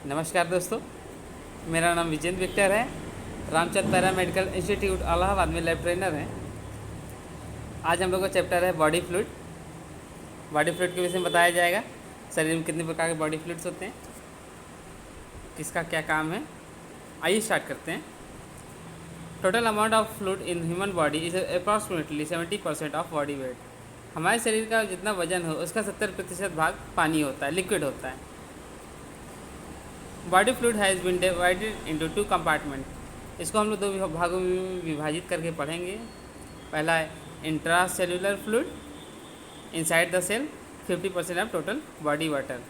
नमस्कार दोस्तों, मेरा नाम विजेंद्र विक्टर है। Ramchand para medical institute Allahabad में लैब ट्रेनर हैं। आज हम लोग का चैप्टर है बॉडी फ्लूइड। बॉडी फ्लूइड के विषय में बताया जाएगा। शरीर में कितने प्रकार के बॉडी फ्लूइड्स होते हैं, किसका क्या काम है। आइए स्टार्ट करते हैं। Total amount of fluid in human body is approximately 70% of body weight. हमारे शरीर का जितना वजन हो उसका 70% भाग पानी होता है, लिक्विड होता है। Body fluid has been divided into 2 compartment. इसको हम लोग 2 भागों में विभाजित करके पढ़ेंगे। पहला है intra cellular fluid, inside the cell 50% of total body water.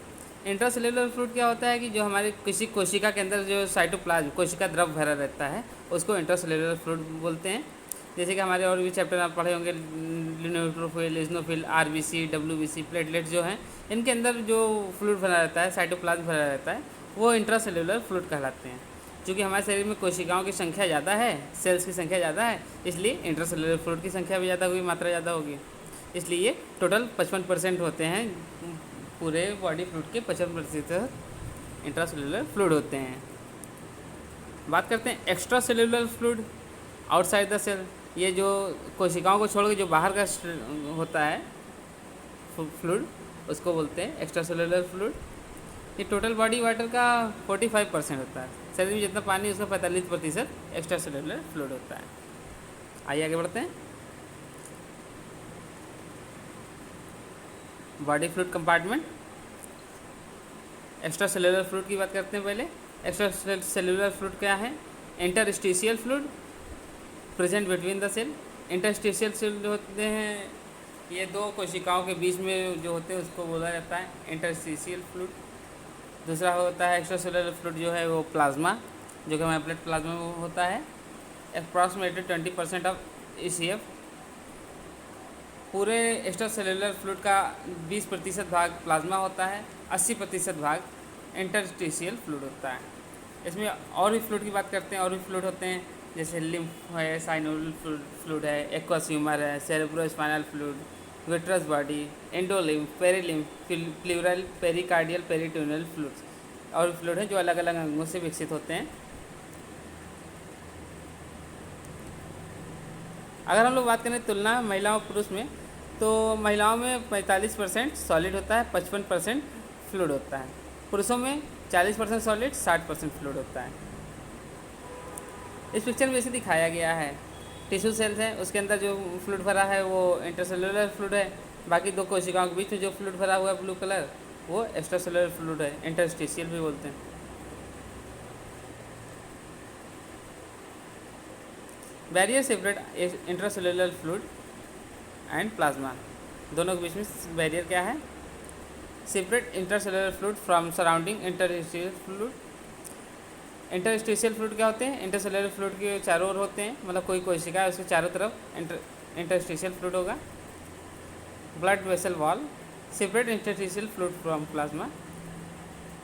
Intra cellular fluid क्या होता है कि जो हमारे किसी कोशिका के अंदर जो साइटोप्लाज्म कोशिका द्रव भरा रहता है उसको इंट्रा सेल्यूलर फ्लूइड बोलते हैं। जैसे कि हमारे और भी चैप्टर आप पढ़े होंगे, neutrophil, eosinophil, RBC, WBC, platelet जो हैं, इनके अंदर जो फ्लूइड भरा रहता है, साइटोप्लाज्म भरा रहता है, वो इंट्रासेल्यूलर फ्लूइड कहलाते हैं। क्योंकि हमारे शरीर में कोशिकाओं की संख्या ज़्यादा है, सेल्स की संख्या ज़्यादा है, इसलिए इंट्रासेल्यूलर फ्लूइड की संख्या भी ज़्यादा होगी, मात्रा ज़्यादा होगी। इसलिए ये टोटल 55% होते हैं। पूरे बॉडी फ्लूइड के 55% इंट्रासेल्यूलर फ्लूइड होते हैं। बात करते हैं extra cellular fluid, outside the cell. ये जो कोशिकाओं को छोड़ के जो बाहर का होता है फ्लूइड, उसको बोलते हैं एक्स्ट्रा सेल्यूलर फ्लूइड। ये टोटल बॉडी वाटर का 45% होता है। शरीर में जितना पानी उसका 45% एक्स्ट्रा सेल्यूलर फ्लूइड होता है। आइए आगे बढ़ते हैं। Body fluid compartment, extra cellular fluid की बात करते हैं। पहले एक्स्ट्रा सेल्यूलर फ्लूइड क्या है? Interstitial fluid present between the cell. Interstitial fluid होते हैं ये 2 कोशिकाओं के बीच में जो होते हैं उसको बोला जाता है इंटरस्टिशियल फ्लूइड। दूसरा होता है एक्स्ट्रा सेल्यूलर फ्लूइड जो है वो प्लाज्मा, जो कि हमारे ब्लड प्लाज्मा में होता है। Approximately 20% of ECF। पूरे एक्स्ट्रा सेल्यूलर फ्लूइड का 20% भाग प्लाज्मा होता है, 80% भाग इंटरस्टिशियल फ्लूइड होता है। इसमें और भी फ्लूइड की बात करते हैं। और भी फ्लूइड होते हैं जैसे लिम्फ है, साइनोवियल फ्लूइड है, एक्वस ह्यूमर है, cerebrospinal fluid, vitreous body, endolymph, perilymph, pleural, pericardial, peritoneal fluids और फ्लूइड हैं जो अलग अलग अंगों से विकसित होते हैं। अगर हम लोग बात करें तुलना महिलाओं और पुरुष में, तो महिलाओं में 45% सॉलिड होता है, 55% फ्लूइड होता है। पुरुषों में 40% सॉलिड, 60% फ्लूइड होता है। इस पिक्चर में इसे दिखाया गया है। टिश्यू सेल्स हैं, उसके अंदर जो फ्लूइड भरा है वो इंटरसेलुलर फ्लूइड है। बाकी 2 कोशिकाओं के बीच में जो फ्लूइड भरा हुआ है ब्लू कलर, वो एक्स्ट्रासेलुलर फ्लूइड है, इंटरस्टिशियल भी बोलते हैं। Barrier separate intracellular fluid and plasma. दोनों के बीच में बैरियर क्या है? Separate intercellular fluid from surrounding interstitial fluid. Interstitial fluid क्या होते हैं? इंटरसेलुलर फ्लूइड के चारों ओर होते हैं, मतलब कोई कोशिका है उसके चारों तरफ इंटरस्टिशियल फ्लूइड होगा। Blood vessel wall, separate interstitial fluid from plasma.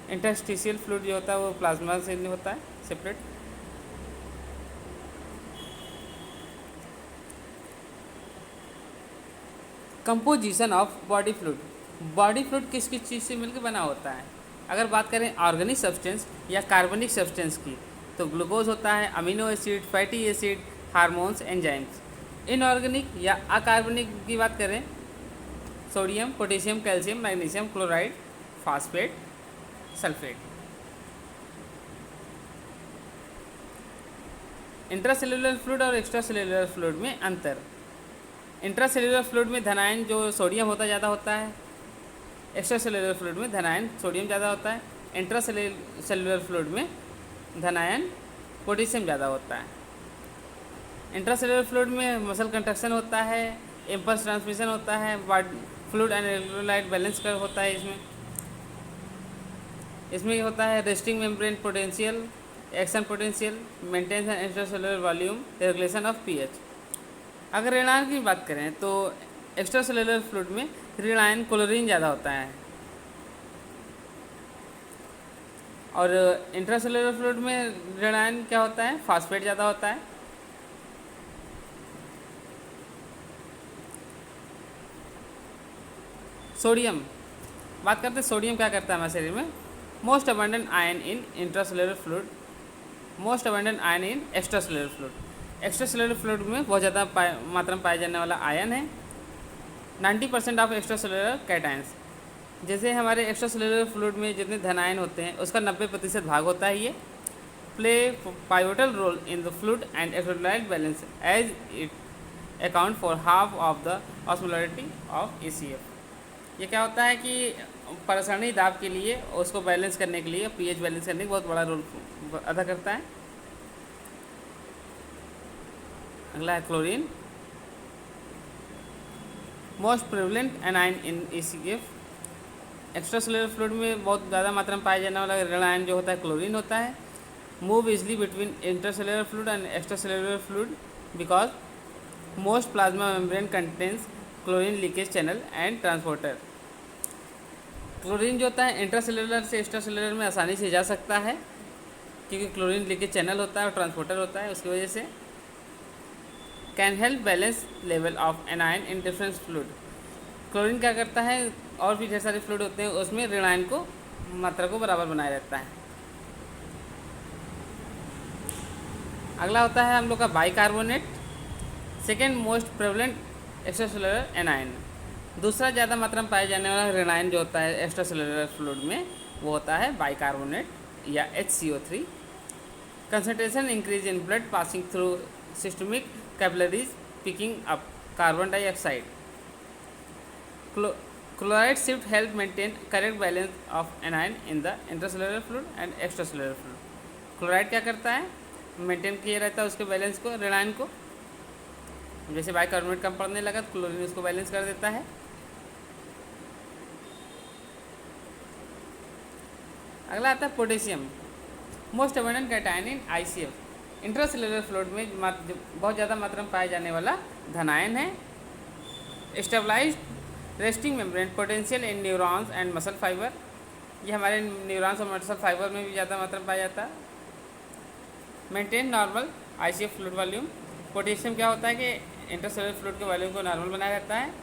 Interstitial fluid जो होता है वो प्लाज्मा से नहीं होता है, separate. Composition of body fluid. Body fluid किस किस चीज़ से मिलकर बना होता है? अगर बात करें ऑर्गेनिक सब्सटेंस या कार्बनिक सब्सटेंस की, तो ग्लूकोज होता है, amino acid, fatty acid, hormones, enzymes. Inorganic या अकार्बनिक की बात करें, sodium, potassium, calcium, magnesium, chloride, phosphate, sulphate. Intracellular fluid और एक्स्ट्रासेल्युलर फ्लूइड में अंतर। इंट्रासेल्युलर फ्लूइड में धनायन जो सोडियम होता ज़्यादा होता है, एक्स्ट्रासेल्युलर फ्लूइड में धनायन सोडियम ज़्यादा होता है। इंट्रासेल्युलर फ्लूइड में धनायन पोटेशियम ज़्यादा होता है। इंट्रासेल्युलर फ्लूइड में मसल कंट्रक्शन होता है, इम्पल्स ट्रांसमिशन होता है, फ्लूइड एंड इलेक्ट्रोलाइट बैलेंस कर होता है। इसमें होता है resting membrane potential, action potential, maintenance intracellular volume, regulation of pH. अगर ऋणायन की बात करें तो एक्स्ट्रासेल्युलर फ्लूइड में ऋणायन क्लोरीन ज़्यादा होता है और इंट्रासेल्युलर फ्लूइड में ऋणायन क्या होता है? फास्फेट ज़्यादा होता है। सोडियम, बात करते हैं सोडियम क्या करता है हमारे शरीर में। मोस्ट अबंडेंट आयन इन intracellular fluid, most abundant ion इन एक्स्ट्रासेलुलर फ्लूइड। एक्स्ट्रासेलुलर फ्लूइड में बहुत ज़्यादा मात्रा में पाया जाने वाला आयन है 90% ऑफ एक्स्ट्रासेलुलर कैटायंस। जैसे हमारे एक्स्ट्रासेलुलर फ्लूइड में जितने धन आयन होते हैं उसका 90% भाग होता है ये। Play pivotal role in the fluid and electrolyte balance as it account for half of the osmolarity of ACF। ये क्या होता है कि परिसरणीय दाब के लिए उसको बैलेंस करने के लिए, pH बैलेंस करने का बहुत बड़ा रोल अदा करता है। अगला है क्लोरीन, मोस्ट प्रेवलेंट एनाइन इन ACF। एक्स्ट्रासेलुलर फ्लूइड में बहुत ज़्यादा मात्रा में पाया जाने वाला ऋण आयन जो होता है क्लोरीन होता है। Move easily between intercellular fluid and extracellular fluid because most plasma membrane contains chlorine leakage channel and transporter. Chlorine जो होता है इंट्रासेलुलर से एक्स्ट्रासेलुलर में आसानी से जा सकता है क्योंकि क्लोरीन लीकेज चैनल होता है और ट्रांसपोर्टर होता है, उसकी वजह से। Can help balance level of anion in different fluid. Chlorine क्या करता है, और भी ढेर सारे फ्लूइड होते हैं उसमें ऋण आयन को मात्रा को बराबर बनाए रहता है। अगला होता है हम लोग का bicarbonate, second most prevalent extracellular A9. दूसरा ज़्यादा मात्रा में पाया जाने वाला ऋण आयन जो होता है एक्स्ट्रासेलुलर फ्लूइड में वो होता है बाइकार्बोनेट या HCO3। Concentration increase in blood passing through systemic capillaries picking up carbon dioxide. Chloride shift help maintain correct balance of anion in the intracellular fluid and extracellular fluid. Chloride क्या करता है, maintain किया रहता है उसके balance को, ऋण ion को। जैसे बाइकार्बोनेट कम पड़ने लगा तो क्लोरीन उसको बैलेंस कर देता है। अगला आता है पोटेशियम, मोस्ट अबंडेंट कैटायन इन ICF। इंट्रासेलुलर फ्लूइड में बहुत ज़्यादा मात्रा में पाया जाने वाला धन आयन है। Stabilized resting membrane potential in neurons and muscle fibre. ये हमारे न्यूरॉन्स और मसल फाइबर में भी ज़्यादा मात्रा में पाया जाता है। Maintain normal ICF fluid volume. Potassium क्या होता है कि इंट्रासेलुलर फ्लूइड के वॉल्यूम को नॉर्मल बनाया रहता है।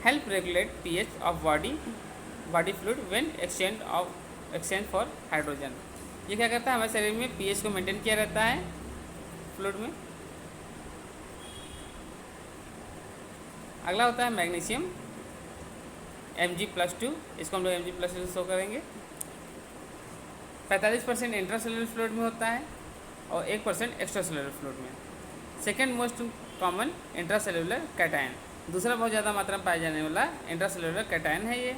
Help regulate pH of body fluid when exchange for hydrogen. ये क्या करता है, हमारे शरीर में pH को मेंटेन किया रहता है फ्लूइड में। अगला होता है मैग्नीशियम, Mg+2। इसको हम लोग Mg+2 शो करेंगे। 45% इंट्रासेलुलर फ्लूइड में होता है और 1% एक्स्ट्रासेलुलर फ्लूइड में। Second most common intracellular cation, दूसरा बहुत ज़्यादा मात्रा में पाया जाने वाला इंट्रासेलुलर कैटायन है ये।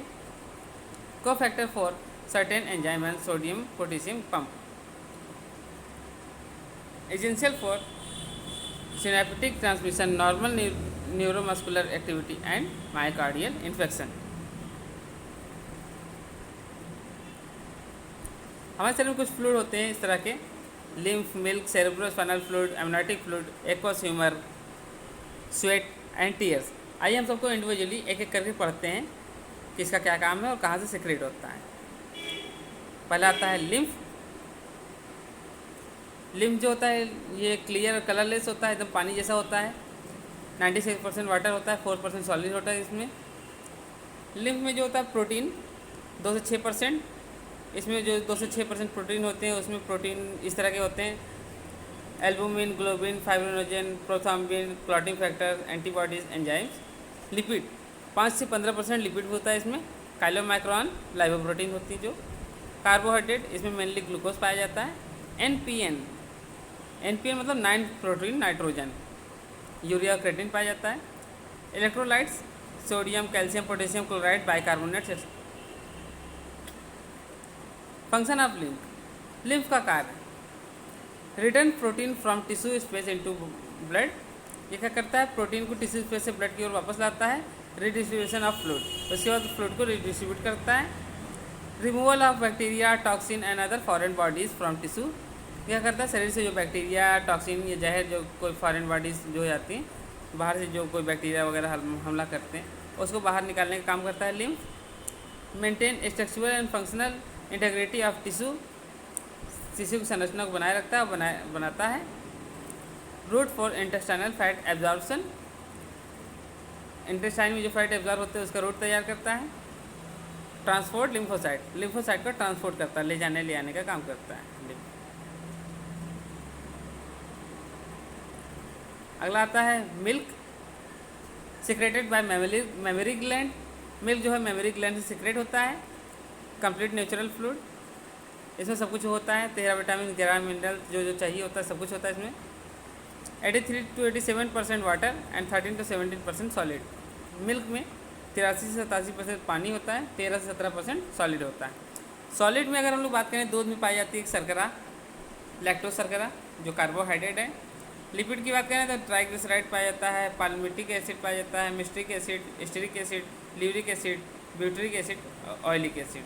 Cofactor for certain enzyme and sodium potassium pump. Essential for synaptic transmission, normal neuromuscular activity and myocardial infection. हमारे शरीर में कुछ फ्लूइड होते हैं इस तरह के, lymph, milk, cerebrospinal fluid, amniotic fluid, aqueous humour, sweat and tears. आइए हम सबको इंडिविजुअली एक एक करके पढ़ते हैं कि इसका क्या काम है और कहाँ से सेक्रेट होता है। पहला आता है लिम्फ। लिम्फ जो होता है ये क्लियर कलरलेस होता है, एकदम पानी जैसा होता है। 96% वाटर होता है, 4% सॉलिड होता है इसमें। लिम्फ में जो होता है प्रोटीन 2 से 6%। इसमें जो 2 से 6% प्रोटीन होते हैं उसमें प्रोटीन इस तरह के होते हैं: albumin, globin, fibrinogen, prothrombin, clotting factor, antibodies, enzymes. Lipid 5 से 15% लिपिड होता है इसमें। काइलोमाइक्रोन लाइपोप्रोटीन होती है जो। कार्बोहाइड्रेट, इसमें मेनली ग्लूकोज पाया जाता है। NPN मतलब 9 प्रोटीन नाइट्रोजन। यूरिया, क्रेटिन पाया जाता है। Electrolytes sodium, calcium, potassium chloride, bicarbonate. Function of lymph. Lymph का कार्य, return protein from tissue space into blood. ये क्या करता है, प्रोटीन को टिश्यू स्पेस से ब्लड की ओर वापस लाता है। रिडिस्ट्रीब्यूशन ऑफ फ्लूइड, उसके बाद फ्लूइड को रिडिस्ट्रीब्यूट करता है। Removal of bacteria, toxin and other foreign bodies from tissue. क्या करता है, शरीर से जो बैक्टीरिया, टॉक्सिन या जहर, जो कोई फॉरेन बॉडीज़ जो जाती हैं बाहर से, जो कोई बैक्टीरिया वगैरह हमला करते हैं उसको बाहर निकालने का काम करता है lymph. Maintain structural and functional integrity of tissue, tissue की संरचना को बनाए रखता है, बनाता है। Route for intestinal fat absorption, intestine में जो फैट एब्जॉर्ब होते हैं उसका रूट तैयार करता है। ट्रांसपोर्ट लिम्फोसाइट, लिम्फोसाइट को ट्रांसपोर्ट करता है, ले जाने ले आने का काम करता है। अगला आता है milk secreted by memory gland. Milk जो है मेमोरी ग्लैंड से सिक्रेट होता है। कंप्लीट नेचुरल फ्लूइड, इसमें सब कुछ होता है, 13 विटामिन 11 मिनरल जो जो चाहिए होता है सब कुछ होता है इसमें। 83 to 87% water and 13 to 17% solid. Milk में 83 से 87% पानी होता है, 13 से 17% सॉलिड होता है। सॉलिड में अगर हम लोग बात करें, दूध में पाई जाती है एक शर्करा, लैक्टोज शर्करा जो कार्बोहाइड्रेट है। लिपिड की बात करें तो ट्राइग्लिसराइड पाया जाता है, पाल्मिटिक एसिड पाया जाता है, myristic acid, stearic acid, lauric acid, butyric acid, oleic acid.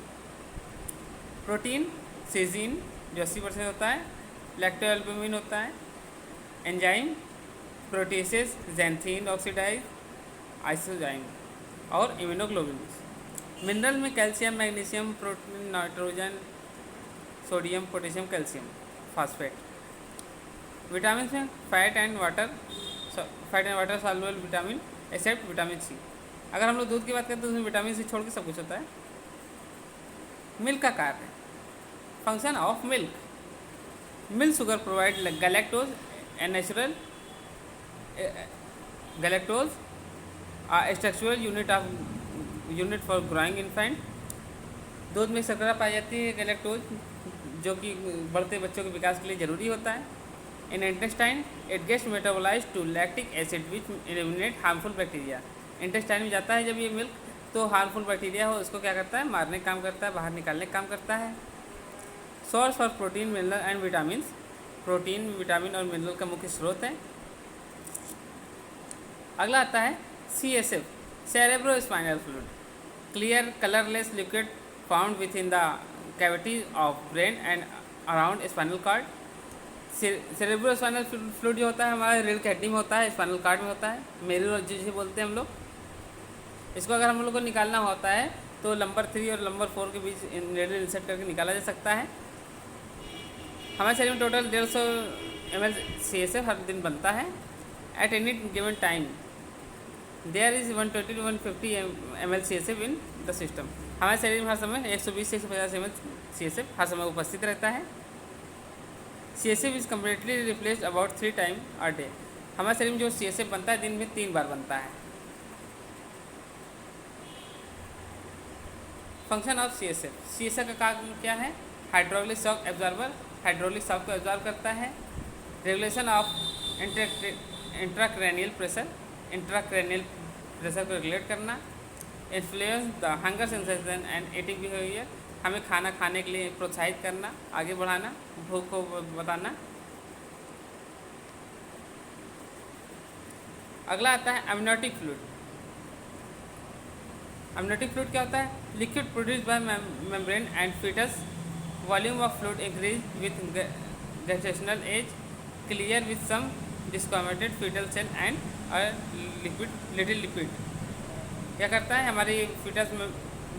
Protein casein जो 80% होता है, लैक्टोएल्बुमिन होता है, enzyme proteases, xanthine oxidase, isozyme और इम्यूनोग्लोबुलिन। मिनरल में calcium, magnesium, protein, nitrogen, sodium, potassium, calcium, phosphate. Vitamin में fat and water soluble vitamin except vitamin C. अगर हम लोग दूध की बात करें तो उसमें विटामिन सी छोड़ के सब कुछ होता है। मिल्क का कार्य, function of milk, milk sugar provide galactose and natural galactose structural unit for growing infant. दूध में शर्करा पाई जाती है गैलेक्टोज, जो कि बढ़ते बच्चों के विकास के लिए ज़रूरी होता है। In intestine it gets metabolize to lactic acid which eliminate harmful bacteria. Intestine में जाता है जब ये मिल्क, तो हार्मफुल बैक्टीरिया हो उसको क्या करता है, मारने का काम करता है, बाहर निकालने का काम करता है। Source for protein, mineral and vitamin, protein, vitamin और मिनरल का मुख्य स्रोत है। अगला आता है CSF, cerebrospinal fluid, clear colourless liquid found with in the cavity of brain and around spinal cord. Cerebrospinal fluid जो होता है हमारे रीढ़ की हड्डी में होता है, स्पाइनल कॉर्ड में होता है, मेरुरज्जु जिसे बोलते हैं हम लोग। इसको अगर हम लोग को निकालना होता है तो नंबर 3 और नंबर 4 के बीच नीडल इंसर्ट करके निकाला जा सकता है। हमारे शरीर में टोटल 150 ml CSF हर दिन बनता है। At any given time there is 120 to 150 ml CSF in the system. हमारे शरीर में हर समय 120 से 150 ml CSF हर समय उपस्थित रहता है। CSF is completely replaced about 3 times a day। हमारे शरीर में जो CSF बनता है दिन में 3 बार बनता है। फंक्शन ऑफ CSF का काम क्या है, hydraulic shock absorber, hydraulic shock को एब्जॉर्ब करता है। Regulation of intracranial pressure, intracranial pressure को रेगुलेट करना। Influence the hunger sensation and eating behaviour, हमें खाना खाने के लिए प्रोत्साहित करना, आगे बढ़ाना, भूख को बताना। अगला आता है एमनियोटिक फ्लूइड। एमनियोटिक फ्लूइड क्या होता है, liquid produce by membrane and fetus, volume of fluid increase with gestational age, clear with some desquamated fetal cell and liquid little liquid. क्या करता है, हमारी फीटस में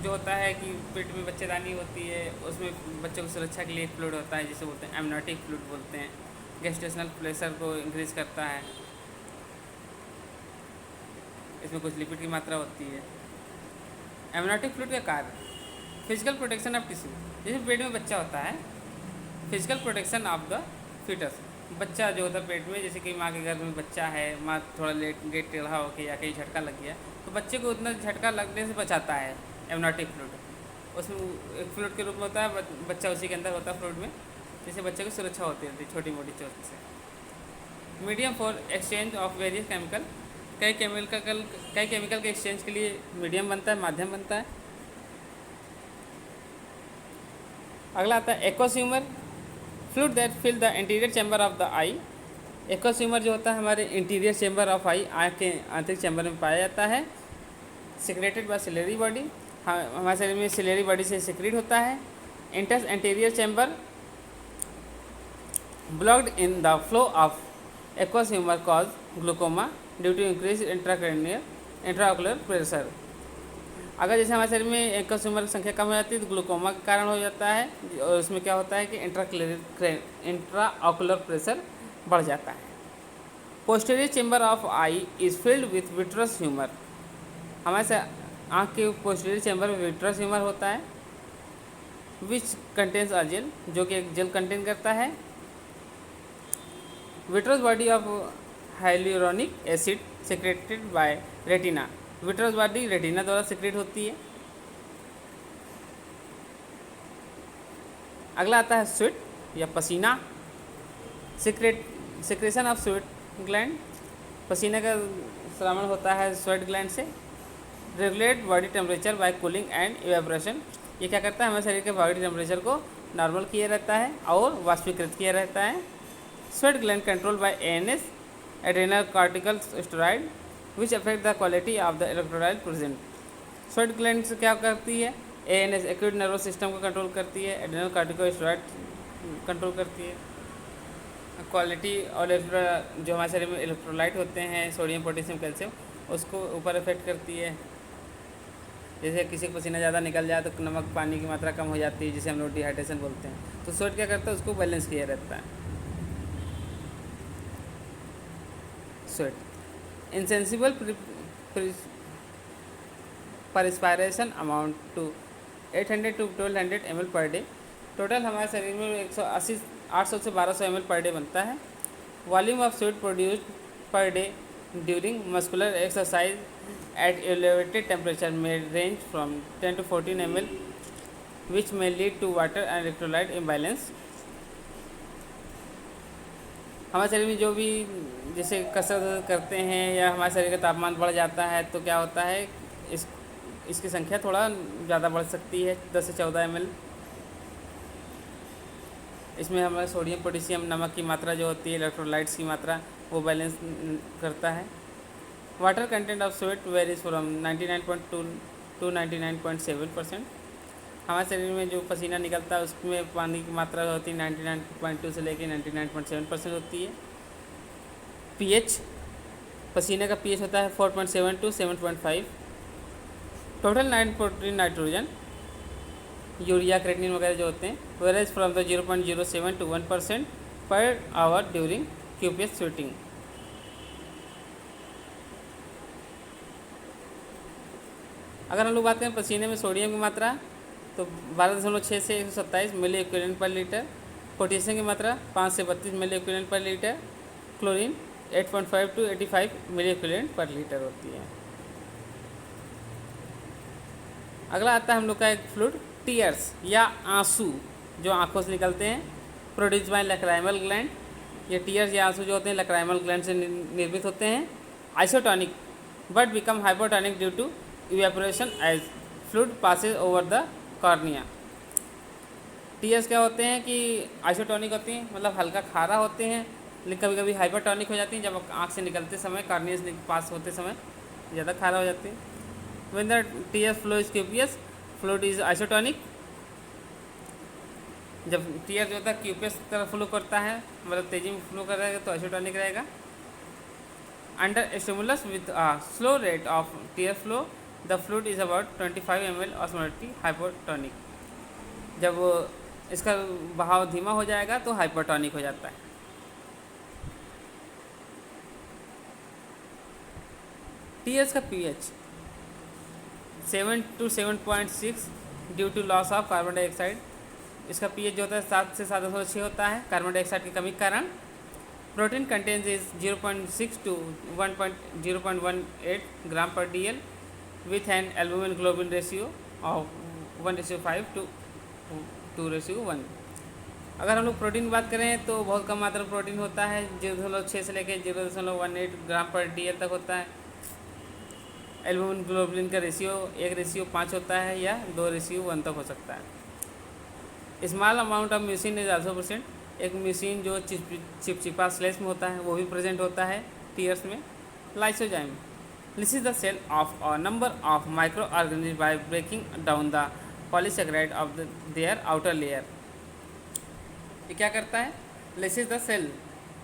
जो होता है कि पेट में बच्चेदानी होती है, उसमें बच्चों की सुरक्षा के लिए एक फ्लूइड होता है जिसे बोलते हैं एमनियोटिक फ्लूइड बोलते हैं। गेस्टेशनल प्रेशर को इंक्रीज करता है, इसमें कुछ लिपिड की मात्रा होती है। एमनियोटिक फ्लूइड का कार्य, फिजिकल प्रोटेक्शन ऑफ टिश्यू, जैसे पेट में बच्चा होता है, physical protection of the foetus, बच्चा जो होता है पेट में, जैसे कि माँ के घर में बच्चा है, माँ थोड़ा लेट गेट टेढ़ा होकर या कहीं झटका लग गया तो बच्चे को उतना झटका लगने से बचाता है एमनियोटिक फ्लूइड। उसमें एक फ्लूइड के रूप में होता है, बच्चा उसी के अंदर होता है फ्लूइड में, जिससे बच्चे को सुरक्षा होती रहती है छोटी मोटी चोट से। Medium for exchange of various chemical, कई केमिकल के एक्सचेंज के लिए मीडियम बनता है, माध्यम बनता है। अगला आता है aqueous fluid that fill the interior chamber of the eye. Aqueous जो होता है हमारे इंटीरियर चैम्बर ऑफ आई, आँख के आंतरिक चैम्बर में पाया जाता है। सिक्रेटेड बाय सिलेरी बॉडी, हमारे शरीर में सिलेरी बॉडी से सिक्रेट होता है। Enters anterior chamber blocked in the flow of aqueous cause glaucoma due to increase intraocular pressure. अगर जैसे हमारे शरीर में एक्वास की संख्या कम हो जाती है तो ग्लूकोमा के कारण हो जाता है, और उसमें क्या होता है कि इंट्राओकुलर प्रेशर बढ़ जाता है। Posterior chamber of I is filled with vitreous humour, हमारे आँख के पोस्टीरियर चैम्बर में विट्रस ह्यूमर होता है विच कंटेन्स अ जेल, जो कि एक जेल कंटेन करता है। Vitreous body of hyaluronic acid secreted by retina, vitreous body retina द्वारा सिक्रेट होती है। अगला आता है स्वेट या पसीना, सिक्रेशन ऑफ स्वेट ग्लैंड, पसीने का श्रावण होता है स्वेट ग्लैंड से। Regulate body temperature by cooling and evaporation, ये क्या करता है, हमारे शरीर के बॉडी टेम्परेचर को नॉर्मल किया रहता है और वाष्पीकृत किया रहता है। Sweat gland control by ANS adrenal cortical steroid which affect the quality of the electrolyte present. Sweat gland से क्या करती है, एएनएस एक्यूट नर्वस सिस्टम को कंट्रोल करती है, एड्रेनल कॉर्टिकल स्टेरॉइड कंट्रोल करती है। क्वालिटी और जो हमारे शरीर में इलेक्ट्रोलाइट होते हैं सोडियम पोटेशियम कैल्शियम, उसको ऊपर इफेक्ट करती है। जैसे किसी को पसीना ज़्यादा निकल जाए तो नमक पानी की मात्रा कम हो जाती है, जिसे हम लोग डिहाइड्रेशन बोलते हैं। तो स्वेट क्या करता है, उसको बैलेंस किया रहता है। Sweat insensible perspiration amount to 800 to 1200 ml per day. Total हमारे शरीर में 800 से 1200 ml पर डे बनता है। Volume of sweat produced per day during muscular exercise at elevated temperature में range from 10 to 14 ml which में lead to water and electrolyte imbalance. हमारे शरीर में जो भी जैसे कसरत करते हैं या हमारे शरीर का तापमान बढ़ जाता है तो क्या होता है, इसकी संख्या थोड़ा ज़्यादा बढ़ सकती है, 10 से 14 ml। इसमें हमारा सोडियम पोटेशियम नमक की मात्रा जो होती है, इलेक्ट्रोलाइट्स की मात्रा, वो बैलेंस करता है। Water content of sweat varies from 99.2 to 99.7%। हमारे शरीर में जो पसीना निकलता है उसमें पानी की मात्रा होती है 99.2 से लेकर 99.7% होती है। पीएच, पसीने का पीएच होता है 4.7 to 7.5। Total night protein nitrogen urea creatinine वगैरह जो होते हैं वेरेज from the 0.07 to 1% per hour during क्यूपियस sweating. अगर हम लोग बात करें पसीने में सोडियम की मात्रा तो 12.6 से 127 milli equivalent per litre, potassium की मात्रा 5 से 32 milli equivalent per litre, chlorine 8.5 to 85 milli equivalent per litre होती है। अगला आता है हम लोग का एक फ्लूइड, टीयर्स या आंसू जो आंखों से निकलते हैं, प्रोड्यूस बाय लैक्राइमल ग्लैंड। ये टीयर्स या आंसू जो होते हैं लैक्राइमल ग्लैंड से निर्मित होते हैं। Isotonic but become hypotonic due to evaporation as fluid passes over the cornea. Tears क्या होते हैं कि आइसोटोनिक होती हैं, मतलब हल्का खारा होते हैं, लेकिन कभी कभी हाइपरटोनिक हो जाती हैं जब आँख से निकलते समय, कॉर्निया से पास होते समय ज़्यादा खारा हो जाती है। When the tears flow is copious, fluid is isotonic। जब टीयर जो होता है क्यूपियस तरफ फ्लो करता है, मतलब तेजी में फ्लो कर रहेगा तो आइसोटोनिक रहेगा। Under stimulus with slow rate of tear flow the fluid is about 25 ml osmotic hypotonic. जब इसका बहाव धीमा हो जाएगा तो हाइपोटोनिक हो जाता है। टीयर्स का pH 7 to 7.6 due to loss of carbon dioxide. इसका पीएच जो होता है 7 से 7.6 होता है कार्बन डाइऑक्साइड की कमी के कारण। प्रोटीन कंटेंस इज 0.6 to 0.18 ग्राम पर DL with an albumin globin ratio of 1:5 to 2:1। अगर हम लोग प्रोटीन की बात करें तो बहुत कम मात्रा में प्रोटीन होता है, 0.6 से लेकर 0.18 ग्राम पर DL तक होता है। एल्बुमिन ग्लोबुलिन का रेशियो 1:5 होता है या 2:1 तक हो सकता है। Small amount of mucin is also present. एक म्यूसिन जो चिपचिपा स्लेश में होता है वो भी प्रेजेंट होता है टीयर्स में। Lysozyme this is the cell of a number of micro organism by breaking down the polysaccharide of their outer layer. ये क्या करता है, this is the cell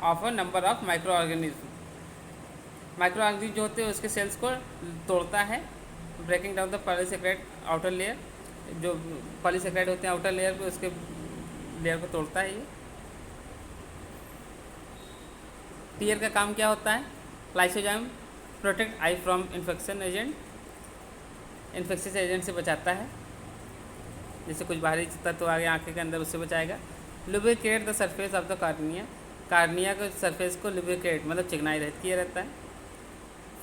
of a number of micro organism. Micro organism जो होते हैं उसके cells को तोड़ता है, breaking down the polysaccharide outer layer. जो पॉलीसेकेराइड होते हैं आउटर लेयर पे, उसके लेयर को तोड़ता है ये। टीयर का काम क्या होता है, lysozyme protect I from infection agent. Infectious agent से बचाता है, जैसे कुछ बाहरी तत्व आ गए आँखें के अंदर, उससे बचाएगा। Lubricate the surface of the cornea, cornea के सरफेस को लुब्रिकेट मतलब चिकनाई रहती किया रहता है।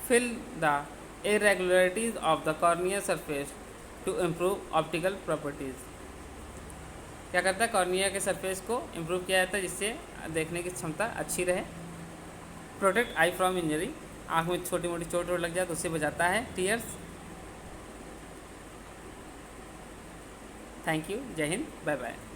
Fill the irregularities of the cornea surface to improve optical properties. क्या करता है, कॉर्निया के सरफेस को इम्प्रूव किया जाता है जिससे देखने की क्षमता अच्छी रहे। प्रोटेक्ट आई फ्रॉम इंजरी, आँख में छोटी मोटी चोट लग जाए तो उससे बचाता है। टीयर्स। थैंक यू, जय हिंद, बाय बाय।